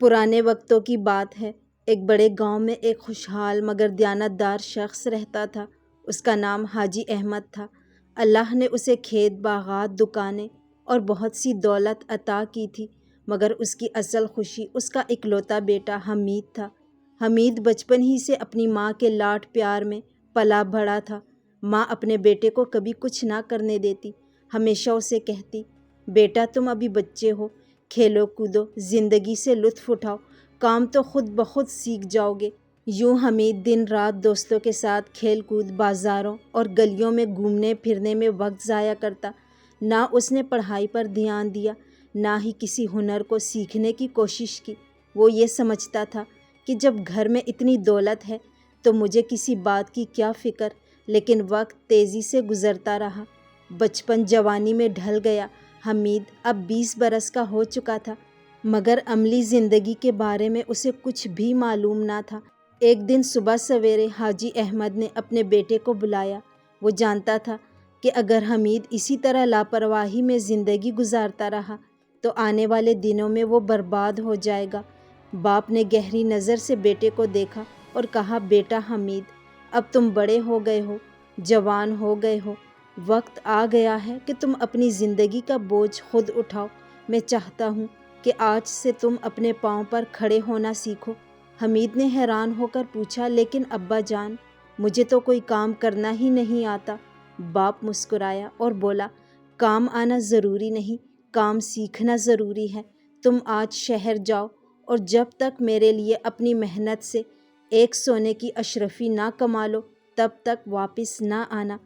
پرانے وقتوں کی بات ہے۔ ایک بڑے گاؤں میں ایک خوشحال مگر دیانتدار شخص رہتا تھا۔ اس کا نام حاجی احمد تھا۔ اللہ نے اسے کھیت، باغات، دکانیں اور بہت سی دولت عطا کی تھی، مگر اس کی اصل خوشی اس کا اکلوتا بیٹا حمید تھا۔ حمید بچپن ہی سے اپنی ماں کے لاڈ پیار میں پلا بڑھا تھا۔ ماں اپنے بیٹے کو کبھی کچھ نہ کرنے دیتی، ہمیشہ اسے کہتی، بیٹا تم ابھی بچے ہو، کھیلو کودو، زندگی سے لطف اٹھاؤ، کام تو خود بخود سیکھ جاؤ گے۔ یوں حمید دن رات دوستوں کے ساتھ کھیل کود، بازاروں اور گلیوں میں گھومنے پھرنے میں وقت ضائع کرتا۔ نہ اس نے پڑھائی پر دھیان دیا، نہ ہی کسی ہنر کو سیکھنے کی کوشش کی۔ وہ یہ سمجھتا تھا کہ جب گھر میں اتنی دولت ہے تو مجھے کسی بات کی کیا فکر۔ لیکن وقت تیزی سے گزرتا رہا، بچپن جوانی میں ڈھل گیا۔ حمید اب 20 برس کا ہو چکا تھا، مگر عملی زندگی کے بارے میں اسے کچھ بھی معلوم نہ تھا۔ ایک دن صبح سویرے حاجی احمد نے اپنے بیٹے کو بلایا۔ وہ جانتا تھا کہ اگر حمید اسی طرح لاپرواہی میں زندگی گزارتا رہا تو آنے والے دنوں میں وہ برباد ہو جائے گا۔ باپ نے گہری نظر سے بیٹے کو دیکھا اور کہا، بیٹا حمید، اب تم بڑے ہو گئے ہو، جوان ہو گئے ہو، وقت آ گیا ہے کہ تم اپنی زندگی کا بوجھ خود اٹھاؤ۔ میں چاہتا ہوں کہ آج سے تم اپنے پاؤں پر کھڑے ہونا سیکھو۔ حمید نے حیران ہو کر پوچھا، لیکن ابا جان، مجھے تو کوئی کام کرنا ہی نہیں آتا۔ باپ مسکرایا اور بولا، کام آنا ضروری نہیں، کام سیکھنا ضروری ہے۔ تم آج شہر جاؤ اور جب تک میرے لیے اپنی محنت سے ایک سونے کی اشرفی نہ کما لو تب تک واپس نہ آنا۔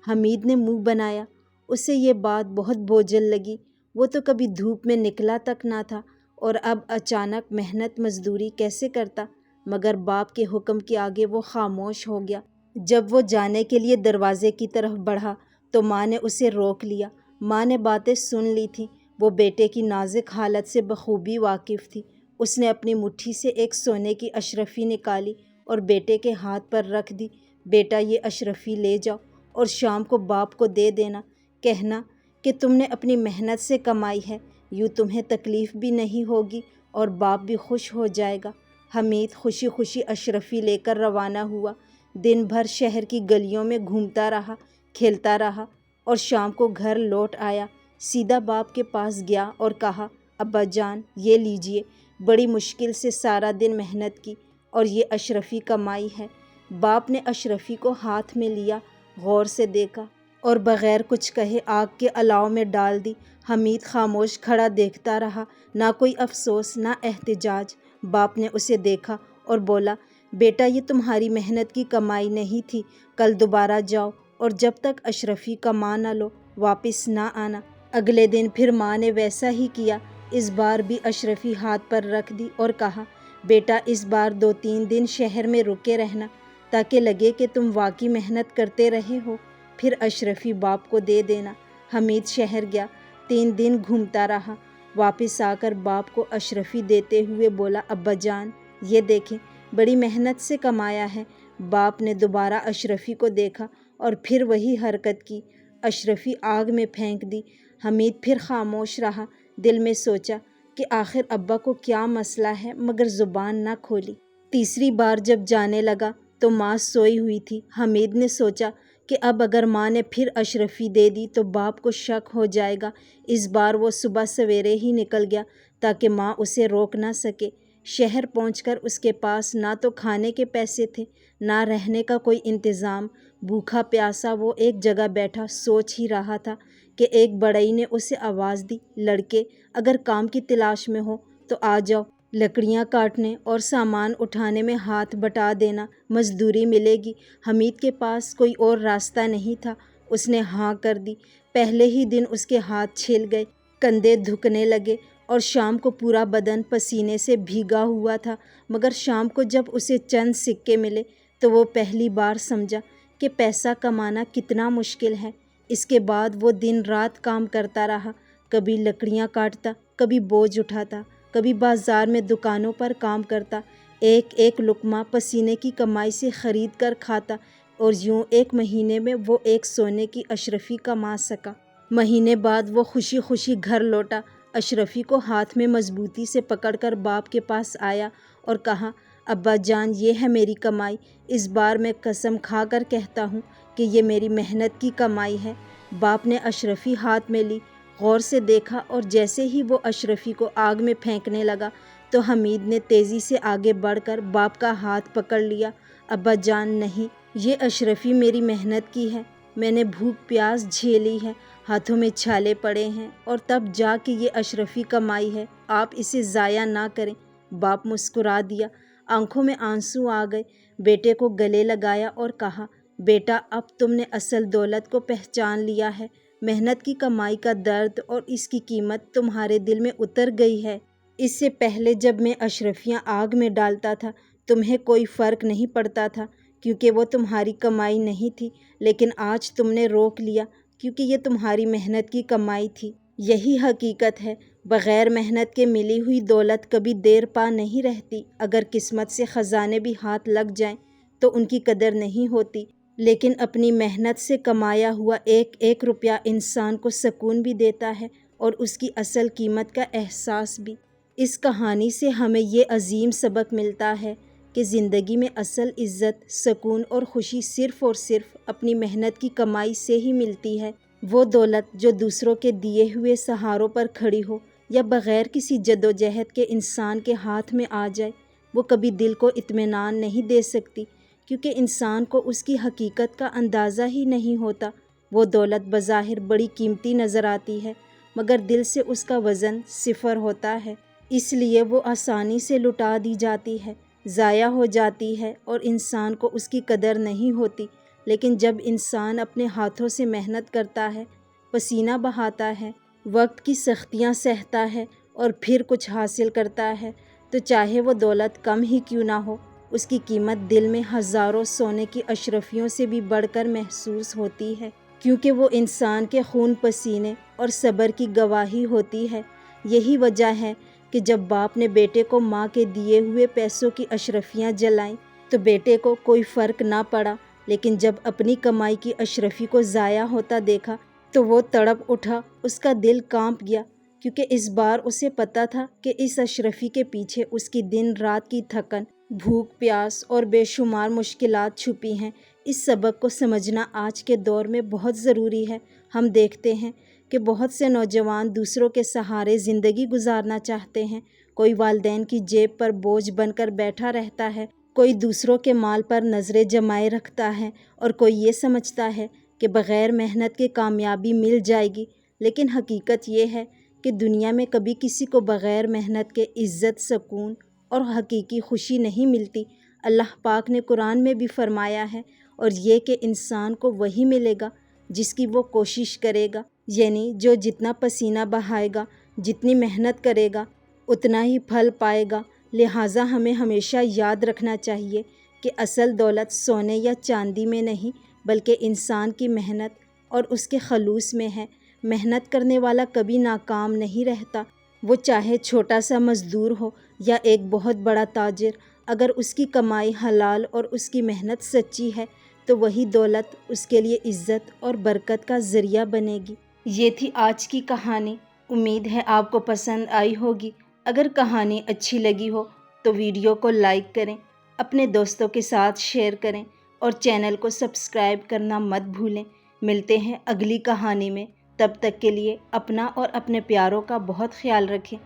حمید نے منہ بنایا، اسے یہ بات بہت بوجھل لگی۔ وہ تو کبھی دھوپ میں نکلا تک نہ تھا اور اب اچانک محنت مزدوری کیسے کرتا؟ مگر باپ کے حکم کے آگے وہ خاموش ہو گیا۔ جب وہ جانے کے لیے دروازے کی طرف بڑھا تو ماں نے اسے روک لیا۔ ماں نے باتیں سن لی تھیں، وہ بیٹے کی نازک حالت سے بخوبی واقف تھی۔ اس نے اپنی مٹھی سے ایک سونے کی اشرفی نکالی اور بیٹے کے ہاتھ پر رکھ دی۔ بیٹا، یہ اشرفی لے جاؤ اور شام کو باپ کو دے دینا، کہنا کہ تم نے اپنی محنت سے کمائی ہے، یوں تمہیں تکلیف بھی نہیں ہوگی اور باپ بھی خوش ہو جائے گا۔ حمید خوشی خوشی اشرفی لے کر روانہ ہوا۔ دن بھر شہر کی گلیوں میں گھومتا رہا، کھیلتا رہا اور شام کو گھر لوٹ آیا۔ سیدھا باپ کے پاس گیا اور کہا، ابا جان، یہ لیجئے، بڑی مشکل سے سارا دن محنت کی اور یہ اشرفی کمائی ہے۔ باپ نے اشرفی کو ہاتھ میں لیا، غور سے دیکھا اور بغیر کچھ کہے آگ کے الاؤ میں ڈال دی۔ حمید خاموش کھڑا دیکھتا رہا، نہ کوئی افسوس، نہ احتجاج۔ باپ نے اسے دیکھا اور بولا، بیٹا، یہ تمہاری محنت کی کمائی نہیں تھی، کل دوبارہ جاؤ اور جب تک اشرفی کما نہ لو واپس نہ آنا۔ اگلے دن پھر ماں نے ویسا ہی کیا، اس بار بھی اشرفی ہاتھ پر رکھ دی اور کہا، بیٹا، اس بار 2-3 دن شہر میں رکے رہنا تاکہ لگے کہ تم واقعی محنت کرتے رہے ہو، پھر اشرفی باپ کو دے دینا۔ حمید شہر گیا، 3 دن گھومتا رہا، واپس آ کر باپ کو اشرفی دیتے ہوئے بولا، ابا جان، یہ دیکھیں، بڑی محنت سے کمایا ہے۔ باپ نے دوبارہ اشرفی کو دیکھا اور پھر وہی حرکت کی، اشرفی آگ میں پھینک دی۔ حمید پھر خاموش رہا، دل میں سوچا کہ آخر ابا کو کیا مسئلہ ہے، مگر زبان نہ کھولی۔ تیسری بار جب جانے لگا تو ماں سوئی ہوئی تھی۔ حمید نے سوچا کہ اب اگر ماں نے پھر اشرفی دے دی تو باپ کو شک ہو جائے گا۔ اس بار وہ صبح سویرے ہی نکل گیا تاکہ ماں اسے روک نہ سکے۔ شہر پہنچ کر اس کے پاس نہ تو کھانے کے پیسے تھے، نہ رہنے کا کوئی انتظام۔ بھوکا پیاسا وہ ایک جگہ بیٹھا سوچ ہی رہا تھا کہ ایک بڑئی نے اسے آواز دی، لڑکے، اگر کام کی تلاش میں ہو تو آ جاؤ، لکڑیاں کاٹنے اور سامان اٹھانے میں ہاتھ بٹا دینا، مزدوری ملے گی۔ حمید کے پاس کوئی اور راستہ نہیں تھا، اس نے ہاں کر دی۔ پہلے ہی دن اس کے ہاتھ چھل گئے، کندھے دھکنے لگے اور شام کو پورا بدن پسینے سے بھیگا ہوا تھا۔ مگر شام کو جب اسے چند سکے ملے تو وہ پہلی بار سمجھا کہ پیسہ کمانا کتنا مشکل ہے۔ اس کے بعد وہ دن رات کام کرتا رہا، کبھی لکڑیاں کاٹتا، کبھی بوجھ اٹھاتا، کبھی بازار میں دکانوں پر کام کرتا، ایک ایک لقمہ پسینے کی کمائی سے خرید کر کھاتا اور یوں 1 مہینے میں وہ 1 سونے کی اشرفی کما سکا۔ مہینے بعد وہ خوشی خوشی گھر لوٹا، اشرفی کو ہاتھ میں مضبوطی سے پکڑ کر باپ کے پاس آیا اور کہا، ابا جان، یہ ہے میری کمائی، اس بار میں قسم کھا کر کہتا ہوں کہ یہ میری محنت کی کمائی ہے۔ باپ نے اشرفی ہاتھ میں لی، غور سے دیکھا اور جیسے ہی وہ اشرفی کو آگ میں پھینکنے لگا تو حمید نے تیزی سے آگے بڑھ کر باپ کا ہاتھ پکڑ لیا۔ ابا جان نہیں، یہ اشرفی میری محنت کی ہے، میں نے بھوک پیاس جھیلی ہے، ہاتھوں میں چھالے پڑے ہیں اور تب جا کے یہ اشرفی کمائی ہے، آپ اسے ضائع نہ کریں۔ باپ مسکرا دیا، آنکھوں میں آنسو آ گئے، بیٹے کو گلے لگایا اور کہا، بیٹا اب تم نے اصل دولت کو پہچان لیا ہے، محنت کی کمائی کا درد اور اس کی قیمت تمہارے دل میں اتر گئی ہے۔ اس سے پہلے جب میں اشرفیاں آگ میں ڈالتا تھا تمہیں کوئی فرق نہیں پڑتا تھا کیونکہ وہ تمہاری کمائی نہیں تھی، لیکن آج تم نے روک لیا کیونکہ یہ تمہاری محنت کی کمائی تھی۔ یہی حقیقت ہے، بغیر محنت کے ملی ہوئی دولت کبھی دیر پا نہیں رہتی۔ اگر قسمت سے خزانے بھی ہاتھ لگ جائیں تو ان کی قدر نہیں ہوتی، لیکن اپنی محنت سے کمایا ہوا ایک ایک روپیہ انسان کو سکون بھی دیتا ہے اور اس کی اصل قیمت کا احساس بھی۔ اس کہانی سے ہمیں یہ عظیم سبق ملتا ہے کہ زندگی میں اصل عزت، سکون اور خوشی صرف اور صرف اپنی محنت کی کمائی سے ہی ملتی ہے۔ وہ دولت جو دوسروں کے دیے ہوئے سہاروں پر کھڑی ہو یا بغیر کسی جدوجہد کے انسان کے ہاتھ میں آ جائے، وہ کبھی دل کو اطمینان نہیں دے سکتی کیونکہ انسان کو اس کی حقیقت کا اندازہ ہی نہیں ہوتا۔ وہ دولت بظاہر بڑی قیمتی نظر آتی ہے مگر دل سے اس کا وزن صفر ہوتا ہے، اس لیے وہ آسانی سے لٹا دی جاتی ہے، ضائع ہو جاتی ہے اور انسان کو اس کی قدر نہیں ہوتی۔ لیکن جب انسان اپنے ہاتھوں سے محنت کرتا ہے، پسینہ بہاتا ہے، وقت کی سختیاں سہتا ہے اور پھر کچھ حاصل کرتا ہے تو چاہے وہ دولت کم ہی کیوں نہ ہو، اس کی قیمت دل میں ہزاروں سونے کی اشرفیوں سے بھی بڑھ کر محسوس ہوتی ہے، کیونکہ وہ انسان کے خون پسینے اور صبر کی گواہی ہوتی ہے۔ یہی وجہ ہے کہ جب باپ نے بیٹے کو ماں کے دیے ہوئے پیسوں کی اشرفیاں جلائیں تو بیٹے کو کوئی فرق نہ پڑا، لیکن جب اپنی کمائی کی اشرفی کو ضائع ہوتا دیکھا تو وہ تڑپ اٹھا، اس کا دل کانپ گیا، کیونکہ اس بار اسے پتہ تھا کہ اس اشرفی کے پیچھے اس کی دن رات کی تھکن، بھوک پیاس اور بے شمار مشکلات چھپی ہیں۔ اس سبق کو سمجھنا آج کے دور میں بہت ضروری ہے۔ ہم دیکھتے ہیں کہ بہت سے نوجوان دوسروں کے سہارے زندگی گزارنا چاہتے ہیں، کوئی والدین کی جیب پر بوجھ بن کر بیٹھا رہتا ہے، کوئی دوسروں کے مال پر نظریں جمائے رکھتا ہے اور کوئی یہ سمجھتا ہے کہ بغیر محنت کے کامیابی مل جائے گی، لیکن حقیقت یہ ہے کہ دنیا میں کبھی کسی کو بغیر محنت کے عزت، سکون اور حقیقی خوشی نہیں ملتی۔ اللہ پاک نے قرآن میں بھی فرمایا ہے، اور یہ کہ انسان کو وہی ملے گا جس کی وہ کوشش کرے گا، یعنی جو جتنا پسینہ بہائے گا، جتنی محنت کرے گا، اتنا ہی پھل پائے گا۔ لہٰذا ہمیں ہمیشہ یاد رکھنا چاہیے کہ اصل دولت سونے یا چاندی میں نہیں بلکہ انسان کی محنت اور اس کے خلوص میں ہے۔ محنت کرنے والا کبھی ناکام نہیں رہتا، وہ چاہے چھوٹا سا مزدور ہو یا ایک بہت بڑا تاجر، اگر اس کی کمائی حلال اور اس کی محنت سچی ہے تو وہی دولت اس کے لیے عزت اور برکت کا ذریعہ بنے گی۔ یہ تھی آج کی کہانی، امید ہے آپ کو پسند آئی ہوگی۔ اگر کہانی اچھی لگی ہو تو ویڈیو کو لائک کریں، اپنے دوستوں کے ساتھ شیئر کریں اور چینل کو سبسکرائب کرنا مت بھولیں۔ ملتے ہیں اگلی کہانی میں، تب تک کے لیے اپنا اور اپنے پیاروں کا بہت خیال رکھیں۔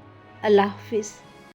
اللہ حافظ۔